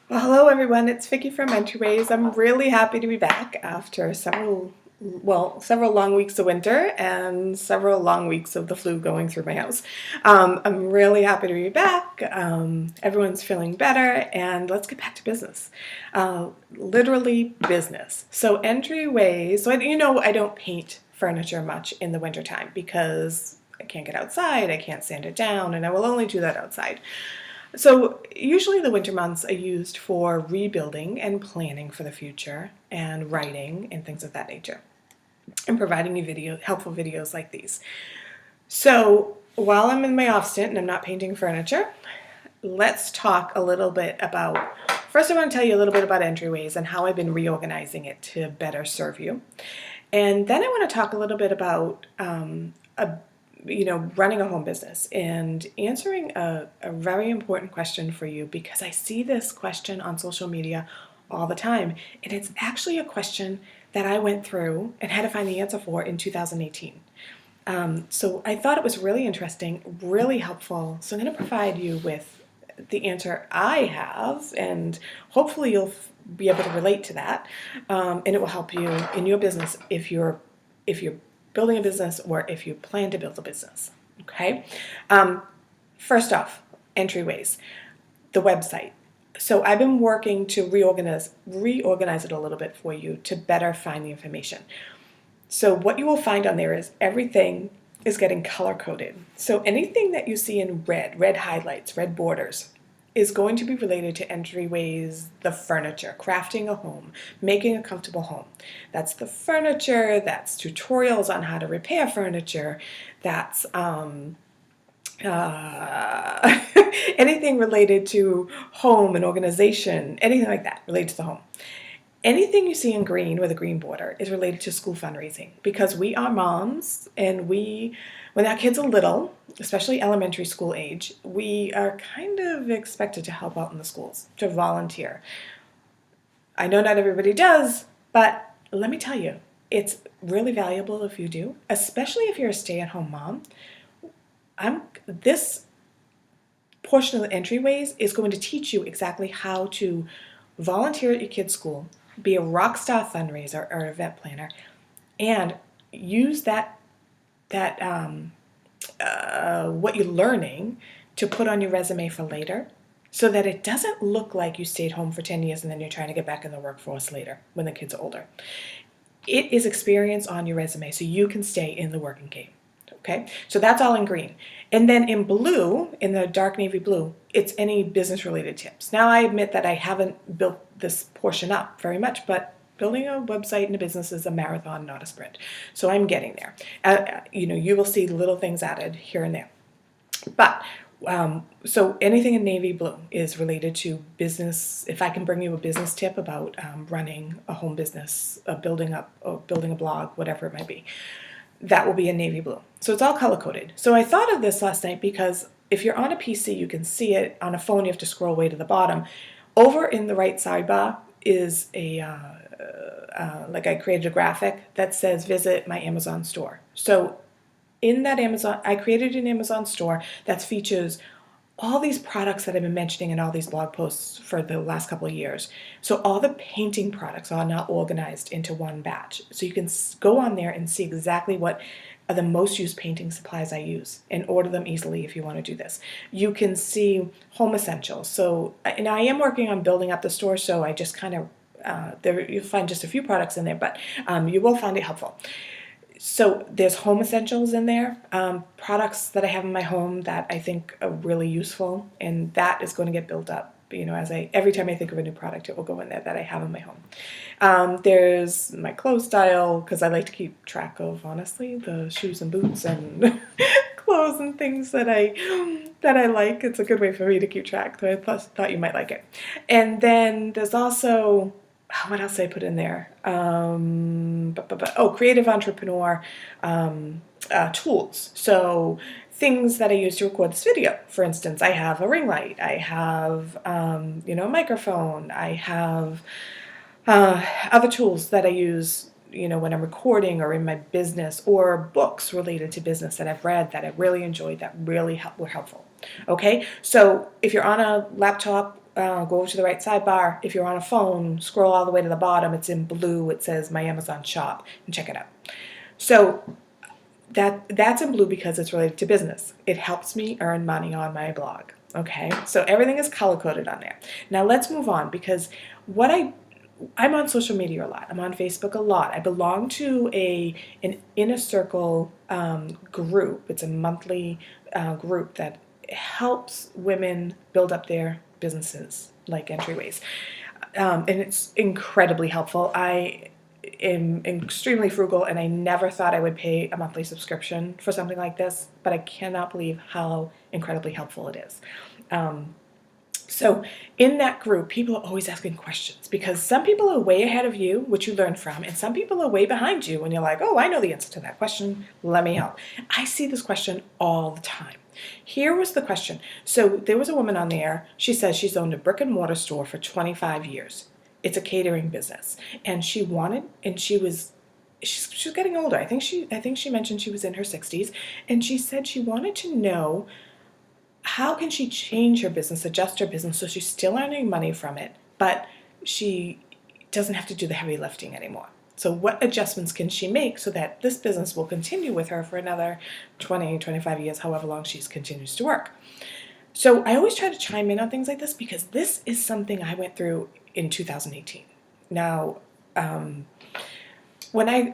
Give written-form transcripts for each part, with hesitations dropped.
Well, hello everyone, it's Vicky from ENTRI. I'm really happy to be back after several long weeks of winter and several long weeks of the flu going through my house. I'm really happy to be back. Everyone's feeling better, and let's get back to business. Literally business. So entryways, I don't paint furniture much in the wintertime because I can't get outside, I can't sand it down, and I will only do that outside. So usually the winter months are used for rebuilding and planning for the future and writing and things of that nature and providing you helpful videos like these. So while I'm in my off stint and I'm not painting furniture, let's talk a little bit about, first I want to tell you a little bit about entryways and how I've been reorganizing it to better serve you. And then I want to talk a little bit about running a home business and answering a very important question for you, because I see this question on social media all the time. And it's actually a question that I went through and had to find the answer for in 2018. So I thought it was really interesting, really helpful. So I'm going to provide you with the answer I have, and hopefully you'll be able to relate to that, and it will help you in your business if you're building a business or if you plan to build a business. Okay. First off, entryways, the website. So I've been working to reorganize it a little bit for you to better find the information. So what you will find on there is everything is getting color coded. So anything that you see in red highlights, red borders, is going to be related to entryways, the furniture, crafting a home, making a comfortable home. That's the furniture, that's tutorials on how to repair furniture, that's anything related to home and organization, anything like that related to the home. Anything you see in green with a green border is related to school fundraising, because we are moms and when our kids are little, especially elementary school age, we are kind of expected to help out in the schools, to volunteer. I know not everybody does, but let me tell you, it's really valuable if you do, especially if you're a stay-at-home mom. This portion of the entryways is going to teach you exactly how to volunteer at your kid's school, be a rock star fundraiser or event planner, and use what you're learning to put on your resume for later, so that it doesn't look like you stayed home for 10 years and then you're trying to get back in the workforce later when the kids are older. It is experience on your resume so you can stay in the working game. Okay, so that's all in green. And then in blue, in the dark navy blue, it's any business related tips. Now I admit that I haven't built this portion up very much, but building a website and a business is a marathon, not a sprint. So I'm getting there. You will see little things added here and there. But so anything in navy blue is related to business. If I can bring you a business tip about running a home business, building a blog, whatever it might be, that will be in navy blue. So it's all color coded. So I thought of this last night because if you're on a PC, you can see it. On a phone, you have to scroll way to the bottom. Over in the right sidebar is I created a graphic that says visit my Amazon store. So in that I created an Amazon store that features all these products that I've been mentioning in all these blog posts for the last couple of years. So all the painting products are now organized into one batch. So you can go on there and see exactly what are the most used painting supplies I use and order them easily if you want to do this. You can see home essentials. So, and I am working on building up the store, so I just kind of, you'll find just a few products in there, but you will find it helpful. So there's home essentials in there, products that I have in my home that I think are really useful, and that is going to get built up. Every time I think of a new product, it will go in there that I have in my home. There's my clothes style, because I like to keep track of, honestly, the shoes and boots and clothes and things that I like. It's a good way for me to keep track, so I thought you might like it. And then there's also, what else did I put in there? Creative entrepreneur tools. So things that I use to record this video. For instance, I have a ring light. I have, a microphone. I have other tools that I use, when I'm recording or in my business, or books related to business that I've read that I really enjoyed that really were helpful. Okay, so if you're on a laptop go over to the right sidebar. If you're on a phone, scroll all the way to the bottom. It's in blue. It says My Amazon Shop, and check it out. So that's in blue because it's related to business. It helps me earn money on my blog. Okay, so everything is color coded on there. Now let's move on, because I'm on social media a lot. I'm on Facebook a lot. I belong to an inner circle group. It's a monthly group that helps women build up their businesses, like Entryways. And it's incredibly helpful. I am extremely frugal, and I never thought I would pay a monthly subscription for something like this, but I cannot believe how incredibly helpful it is. So in that group, people are always asking questions, because some people are way ahead of you, which you learn from, and some people are way behind you, and you're like, oh, I know the answer to that question. Let me help. I see this question all the time. Here was the question. So there was a woman on there. She says she's owned a brick and mortar store for 25 years. It's a catering business, and she was getting older. I think she mentioned she was in her 60s, and she said she wanted to know, how can she change her business, adjust her business so she's still earning money from it, but she doesn't have to do the heavy lifting anymore. So what adjustments can she make so that this business will continue with her for another 20, 25 years, however long she continues to work? So I always try to chime in on things like this, because this is something I went through in 2018. Now,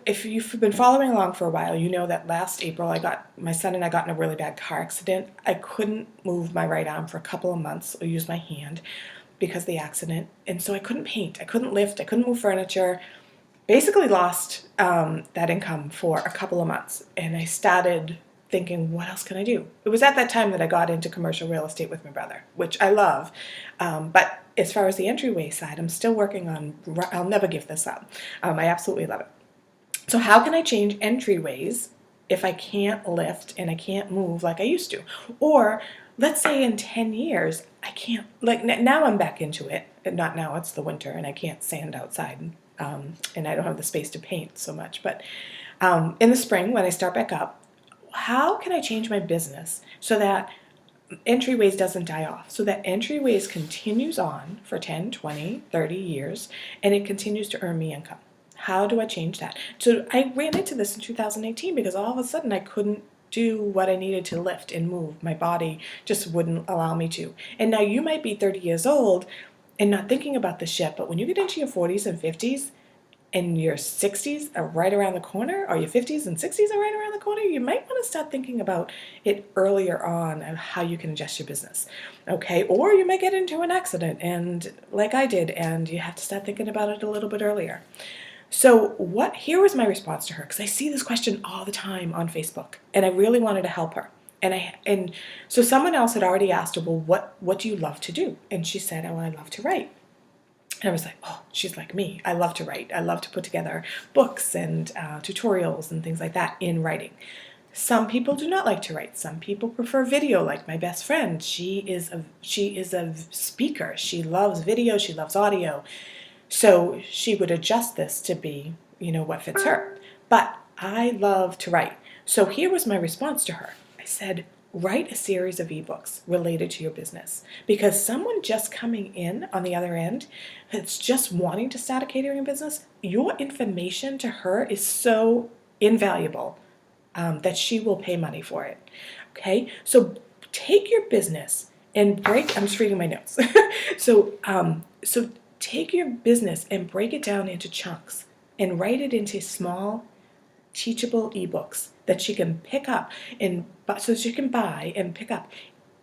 if you've been following along for a while, you know that last April my son and I got in a really bad car accident. I couldn't move my right arm for a couple of months or use my hand because of the accident. And so I couldn't paint, I couldn't lift, I couldn't move furniture. Basically lost that income for a couple of months. And I started thinking, what else can I do? It was at that time that I got into commercial real estate with my brother, which I love. But as far as the entryway side, I'm still working on, I'll never give this up. I absolutely love it. So how can I change entryways if I can't lift and I can't move like I used to? Or let's say in 10 years, I can't, like now I'm back into it. Not now, it's the winter and I can't sand outside, and I don't have the space to paint so much. But in the spring, when I start back up, how can I change my business so that Entryways doesn't die off, so that Entryways continues on for 10, 20, 30 years, and it continues to earn me income? How do I change that? So I ran into this in 2018 because all of a sudden I couldn't do what I needed to lift and move. My body just wouldn't allow me to. And now you might be 30 years old and not thinking about this yet, but when you get into your 40s and 50s and your 60s are right around the corner, or your 50s and 60s are right around the corner, you might want to start thinking about it earlier on and how you can adjust your business. Okay, or you might get into an accident, and like I did, and you have to start thinking about it a little bit earlier. So here was my response to her, because I see this question all the time on Facebook, and I really wanted to help her. And so someone else had already asked her, well, what do you love to do? And she said, oh, I love to write. And I was like, oh, she's like me. I love to write. I love to put together books and tutorials and things like that in writing. Some people do not like to write. Some people prefer video, like my best friend. She is a speaker. She loves video. She loves audio. So she would adjust this to be, what fits her. But I love to write. So here was my response to her. I said, write a series of ebooks related to your business, because someone just coming in on the other end that's just wanting to start a catering business, your information to her is so invaluable that she will pay money for it. Okay, so take your business and I'm just reading my notes. So take your business and break it down into chunks and write it into small, teachable ebooks that she can pick up so she can buy and pick up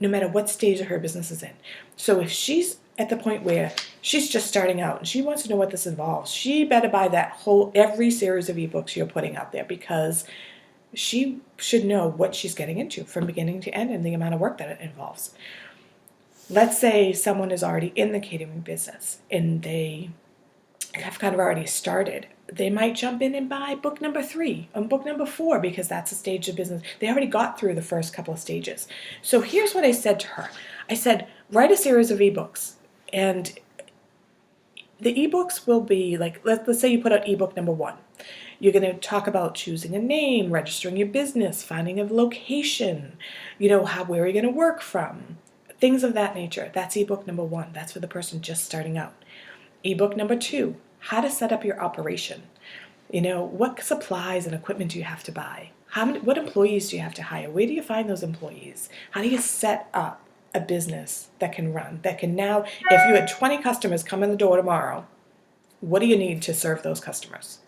no matter what stage of her business is in. So if she's at the point where she's just starting out and she wants to know what this involves, she better buy every series of ebooks you're putting out there, because she should know what she's getting into from beginning to end and the amount of work that it involves. Let's say someone is already in the catering business and they have kind of already started. They might jump in and buy book number 3 and book number 4, because that's a stage of business. They already got through the first couple of stages. So here's what I said to her. I said, write a series of ebooks. And the ebooks will be like, let's say you put out ebook number 1. You're going to talk about choosing a name, registering your business, finding a location, where are you going to work from, things of that nature. That's ebook number 1. That's for the person just starting out. Ebook number 2, how to set up your operation. What supplies and equipment do you have to buy? What employees do you have to hire? Where do you find those employees? How do you set up a business that can run, that can now, if you had 20 customers come in the door tomorrow, what do you need to serve those customers?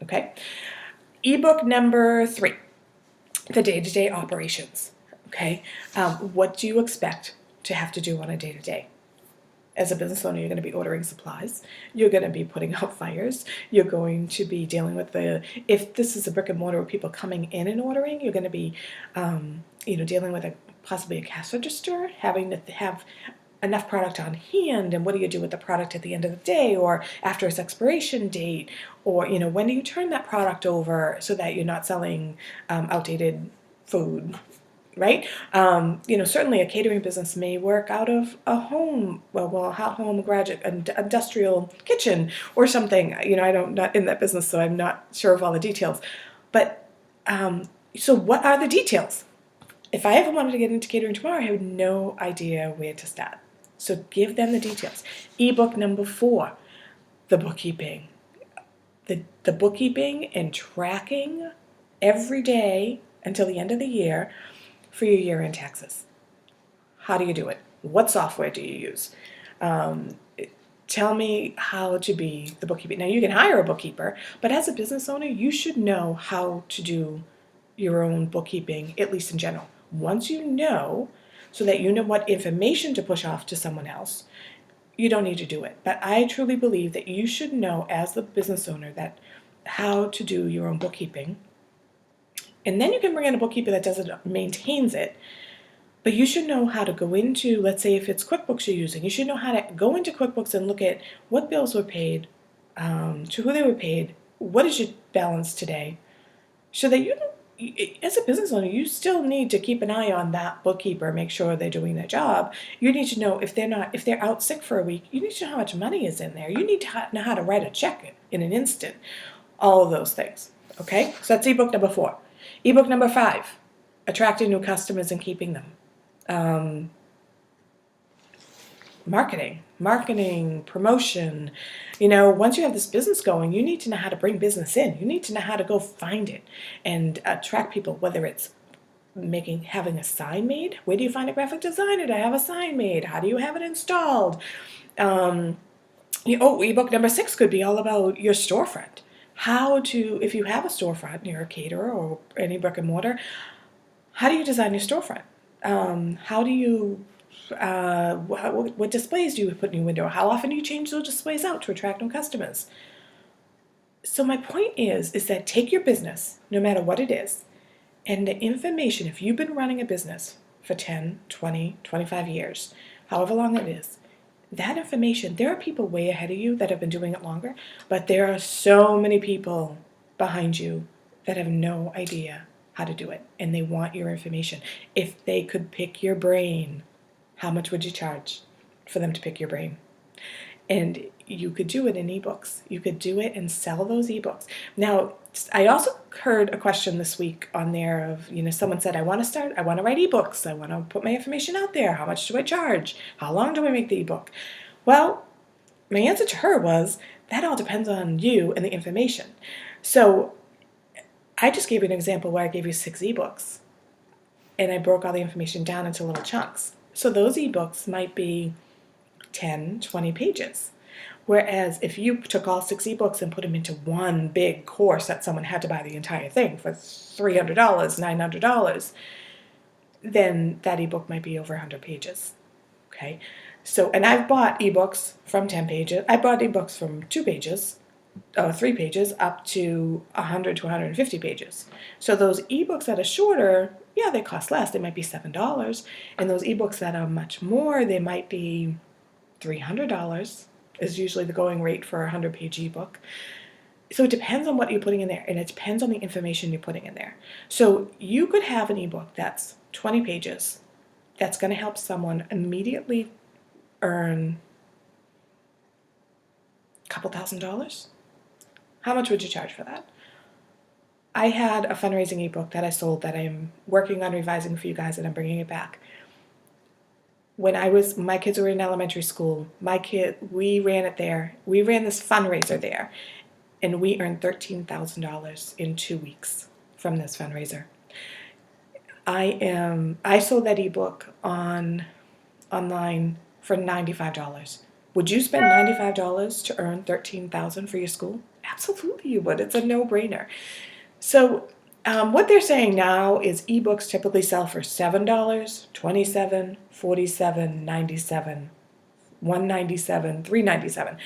Okay. Ebook number 3, the day-to-day operations. Okay. What do you expect to have to do on a day-to-day? As a business owner, you're going to be ordering supplies. You're going to be putting out fires. You're going to be dealing with if this is a brick and mortar with people coming in and ordering, you're going to be, dealing with possibly a cash register, having to have enough product on hand, and what do you do with the product at the end of the day or after its expiration date, or when do you turn that product over so that you're not selling outdated food, right? Certainly a catering business may work out of a home, graduate, an industrial kitchen or something. I'm not in that business, so I'm not sure of all the details. But so what are the details? If I ever wanted to get into catering tomorrow, I have no idea where to start. So give them the details. Ebook number 4, the bookkeeping. The bookkeeping and tracking every day until the end of the year for your year-end taxes. How do you do it? What software do you use? Tell me how to be the bookkeeper. Now, you can hire a bookkeeper, but as a business owner, you should know how to do your own bookkeeping, at least in general. Once you know, so that you know what information to push off to someone else, you don't need to do it. But I truly believe that you should know, as the business owner, that how to do your own bookkeeping. And then you can bring in a bookkeeper that maintains it. But you should know how to go into, let's say if it's QuickBooks you're using, you should know how to go into QuickBooks and look at what bills were paid, to who they were paid, what is your balance today, so that as a business owner, you still need to keep an eye on that bookkeeper, make sure they're doing their job. You need to know if they're out sick for a week, you need to know how much money is in there. You need to know how to write a check in an instant. All of those things. Okay? So that's ebook number 4. Ebook number 5, attracting new customers and keeping them. Marketing, promotion. Once you have this business going, you need to know how to bring business in. You need to know how to go find it and attract people, whether it's having a sign made. Where do you find a graphic designer to have a sign made? How do you have it installed? Ebook number 6 could be all about your storefront. If you have a storefront, you're a caterer or any brick and mortar, how do you design your storefront? How do you what displays do you put in your window? How often do you change those displays out to attract new customers? So my point is that take your business, no matter what it is, and the information, if you've been running a business for 10, 20, 25 years, however long it is, that information, there are people way ahead of you that have been doing it longer, but there are so many people behind you that have no idea how to do it, and they want your information. If they could pick your brain, how much would you charge for them to pick your brain? And you could do it in ebooks. You could do it and sell those ebooks. Now, I also heard a question this week on there of, someone said, I want to write ebooks. I want to put my information out there. How much do I charge? How long do I make the ebook? Well, my answer to her was, that all depends on you and the information. So I just gave you an example where I gave you 6 ebooks and I broke all the information down into little chunks. So those ebooks might be 10, 20 pages. Whereas if you took all 6 ebooks and put them into one big course that someone had to buy the entire thing for $300, $900, then that ebook might be over 100 pages. Okay? So, and I've bought ebooks from 10 pages. I bought ebooks from 2 pages, 3 pages, up to 100 to 150 pages. So those ebooks that are shorter, yeah, they cost less. They might be $7. And those ebooks that are much more, they might be $300 is usually the going rate for a 100-page ebook. So it depends on what you're putting in there, and it depends on the information you're putting in there. So you could have an ebook that's 20 pages that's going to help someone immediately earn a couple $1,000. How much would you charge for that? I had a fundraising ebook that I sold that I'm working on revising for you guys, and I'm bringing it back. when my kids were in elementary school, we ran it there. We ran this fundraiser there, and we earned $13,000 in 2 weeks from this fundraiser. I sold that ebook online for $95. Would you spend $95 to earn $13,000 for your school? Absolutely you would. It's a no-brainer. So what they're saying now is ebooks typically sell for $7, $27, $47, $97, $197, $397,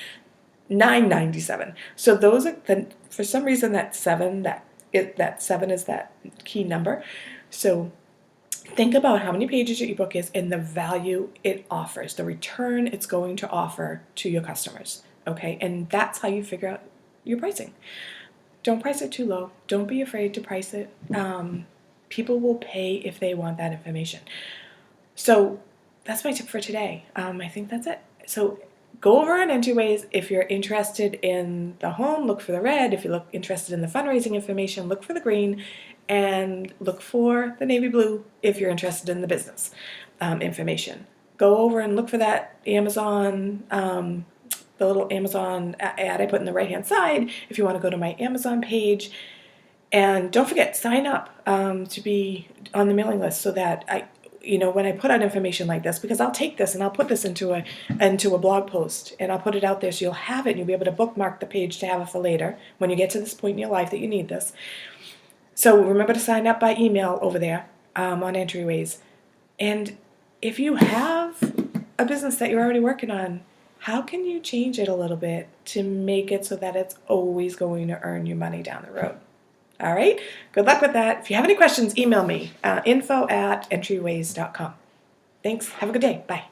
$997. So those are for some reason that seven is that key number. So think about how many pages your ebook is and the value it offers, the return it's going to offer to your customers. Okay, and that's how you figure out your pricing. Don't price it too low. Don't be afraid to price it. People will pay if they want that information. So that's my tip for today. I think that's it. So go over on Entryways. If you're interested in the home, look for the red. If you're interested in the fundraising information, look for the green. And look for the navy blue if you're interested in the business information. Go over and look for that Amazon, the little Amazon ad I put in the right-hand side if you want to go to my Amazon page. And don't forget, sign up to be on the mailing list so that when I put out information like this, because I'll take this and I'll put this into a blog post and I'll put it out there so you'll have it and you'll be able to bookmark the page to have it for later when you get to this point in your life that you need this. So remember to sign up by email over there on Entryways. And if you have a business that you're already working on, how can you change it a little bit to make it so that it's always going to earn you money down the road? All right? Good luck with that. If you have any questions, email me, info@entryways.com. Thanks. Have a good day. Bye.